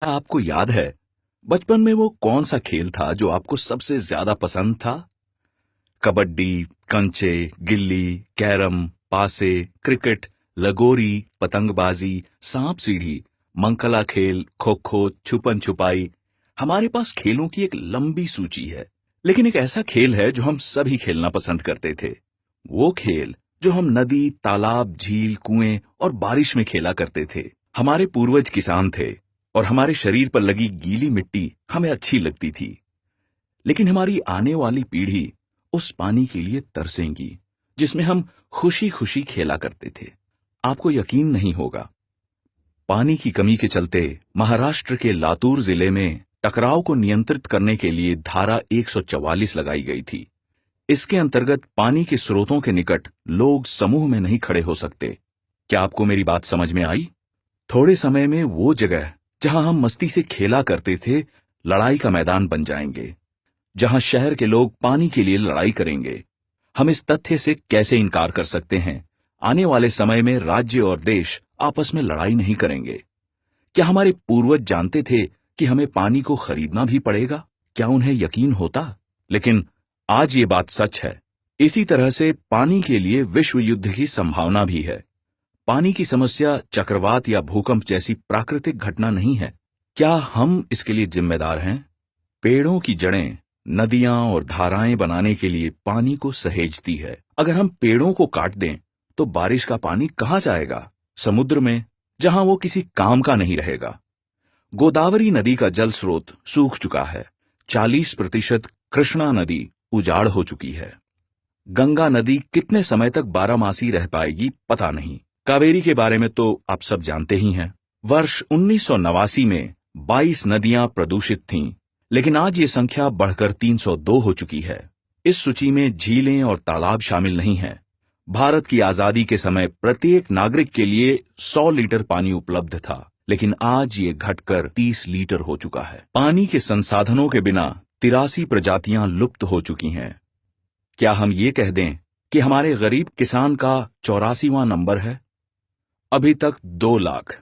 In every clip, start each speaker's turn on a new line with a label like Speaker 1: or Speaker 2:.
Speaker 1: आपको याद है बचपन में वो कौन सा खेल था जो आपको सबसे ज्यादा पसंद था? कबड्डी, कंचे, गिल्ली, कैरम, पासे, क्रिकेट, लगोरी, पतंगबाजी, सांप सीढ़ी, मंकला खेल, खो खो, छुपन छुपाई। हमारे पास खेलों की एक लंबी सूची है, लेकिन एक ऐसा खेल है जो हम सभी खेलना पसंद करते थे। वो खेल जो हम नदी, तालाब, झील, कुएं और बारिश में खेला करते थे। हमारे पूर्वज किसान थे और हमारे शरीर पर लगी गीली मिट्टी हमें अच्छी लगती थी। लेकिन हमारी आने वाली पीढ़ी उस पानी के लिए तरसेंगी जिसमें हम खुशी खुशी खेला करते थे। आपको यकीन नहीं होगा, पानी की कमी के चलते महाराष्ट्र के लातूर जिले में टकराव को नियंत्रित करने के लिए धारा 144 लगाई गई थी। इसके अंतर्गत पानी के स्रोतों के निकट लोग समूह में नहीं खड़े हो सकते। क्या आपको मेरी बात समझ में आई? थोड़े समय में वो जगह जहां हम मस्ती से खेला करते थे लड़ाई का मैदान बन जाएंगे, जहां शहर के लोग पानी के लिए लड़ाई करेंगे। हम इस तथ्य से कैसे इनकार कर सकते हैं, आने वाले समय में राज्य और देश आपस में लड़ाई नहीं करेंगे। क्या हमारे पूर्वज जानते थे कि हमें पानी को खरीदना भी पड़ेगा? क्या उन्हें यकीन होता? लेकिन आज ये बात सच है। इसी तरह से पानी के लिए विश्व युद्ध की संभावना भी है। पानी की समस्या चक्रवात या भूकंप जैसी प्राकृतिक घटना नहीं है। क्या हम इसके लिए जिम्मेदार हैं? पेड़ों की जड़ें नदियां और धाराएं बनाने के लिए पानी को सहेजती है। अगर हम पेड़ों को काट दें तो बारिश का पानी कहां जाएगा? समुद्र में, जहां वो किसी काम का नहीं रहेगा। गोदावरी नदी का जल स्रोत सूख चुका है। 40% कृष्णा नदी उजाड़ हो चुकी है। गंगा नदी कितने समय तक बारहमासी रह पाएगी पता नहीं। कावेरी के बारे में तो आप सब जानते ही हैं। वर्ष 1989 में 22 नदियां प्रदूषित थीं, लेकिन आज ये संख्या बढ़कर 302 हो चुकी है। इस सूची में झीलें और तालाब शामिल नहीं हैं। भारत की आजादी के समय प्रत्येक नागरिक के लिए 100 लीटर पानी उपलब्ध था, लेकिन आज ये घटकर 30 लीटर हो चुका है। पानी के संसाधनों के बिना 83 प्रजातियां लुप्त हो चुकी हैं। क्या हम ये कह दें कि हमारे गरीब किसान का 84वां नंबर है? अभी तक 2 लाख।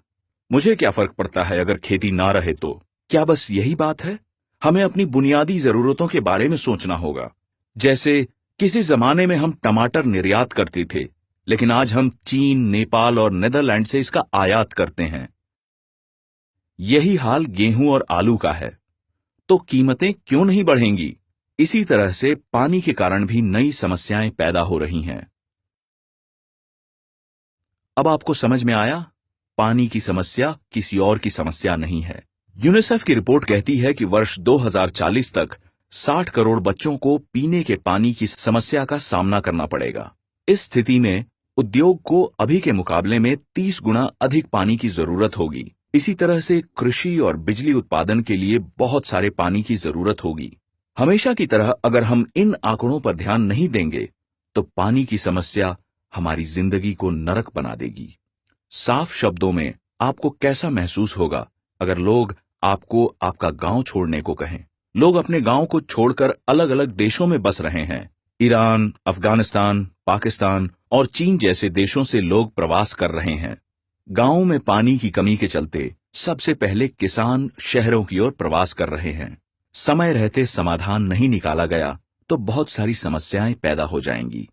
Speaker 1: मुझे क्या फर्क पड़ता है अगर खेती ना रहे तो? क्या बस यही बात है? हमें अपनी बुनियादी जरूरतों के बारे में सोचना होगा। जैसे किसी जमाने में हम टमाटर निर्यात करते थे, लेकिन आज हम चीन, नेपाल और नीदरलैंड से इसका आयात करते हैं। यही हाल गेहूं और आलू का है। तो कीमतें क्यों नहीं बढ़ेंगी? इसी तरह से पानी के कारण भी नई समस्याएं पैदा हो रही हैं। अब आपको समझ में आया, पानी की समस्या किसी और की समस्या नहीं है। यूनिसेफ की रिपोर्ट कहती है कि वर्ष 2040 तक 60 करोड़ बच्चों को पीने के पानी की समस्या का सामना करना पड़ेगा। इस स्थिति में उद्योग को अभी के मुकाबले में 30 गुना अधिक पानी की जरूरत होगी। इसी तरह से कृषि और बिजली उत्पादन के लिए बहुत सारे पानी की जरूरत होगी। हमेशा की तरह अगर हम इन आंकड़ों पर ध्यान नहीं देंगे तो पानी की समस्या हमारी जिंदगी को नरक बना देगी। साफ शब्दों में आपको कैसा महसूस होगा अगर लोग आपको आपका गांव छोड़ने को कहें? लोग अपने गांव को छोड़कर अलग अलग देशों में बस रहे हैं। ईरान, अफगानिस्तान, पाकिस्तान और चीन जैसे देशों से लोग प्रवास कर रहे हैं। गांवों में पानी की कमी के चलते सबसे पहले किसान शहरों की ओर प्रवास कर रहे हैं। समय रहते समाधान नहीं निकाला गया तो बहुत सारी समस्याएं पैदा हो जाएंगी।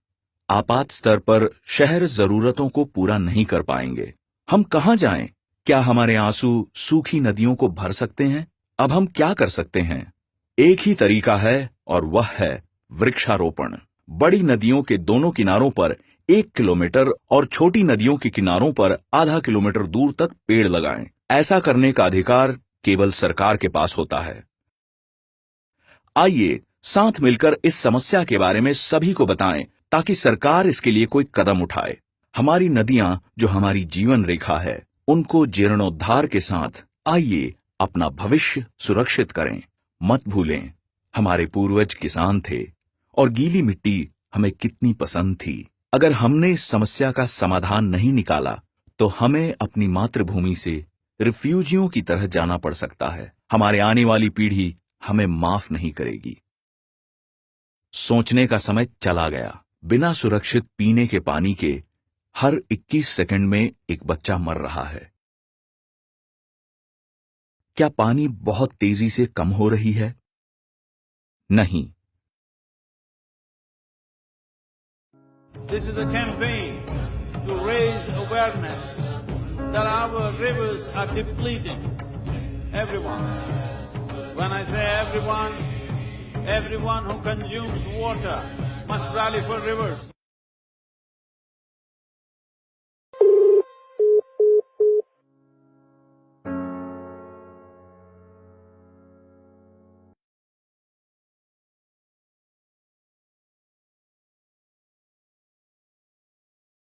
Speaker 1: आपात स्तर पर शहर जरूरतों को पूरा नहीं कर पाएंगे। हम कहां जाएं? क्या हमारे आंसू सूखी नदियों को भर सकते हैं? अब हम क्या कर सकते हैं? एक ही तरीका है और वह है वृक्षारोपण। बड़ी नदियों के दोनों किनारों पर 1 किलोमीटर और छोटी नदियों के किनारों पर आधा किलोमीटर दूर तक पेड़ लगाएं। ऐसा करने का अधिकार केवल सरकार के पास होता है। आइए साथ मिलकर इस समस्या के बारे में सभी को बताएं ताकि सरकार इसके लिए कोई कदम उठाए। हमारी नदियां जो हमारी जीवन रेखा है, उनको जीर्णोद्धार के साथ आइए अपना भविष्य सुरक्षित करें। मत भूलें, हमारे पूर्वज किसान थे और गीली मिट्टी हमें कितनी पसंद थी। अगर हमने इस समस्या का समाधान नहीं निकाला तो हमें अपनी मातृभूमि से रिफ्यूजियों की तरह जाना पड़ सकता है। हमारे आने वाली पीढ़ी हमें माफ नहीं करेगी। सोचने का समय चला गया। बिना सुरक्षित पीने के पानी के हर 21 सेकंड में एक बच्चा मर रहा है। क्या पानी बहुत तेजी से कम हो रही है? नहीं।
Speaker 2: This is a campaign to raise awareness that our rivers are depleting. Everyone. When I say everyone, everyone who consumes water must rally for rivers.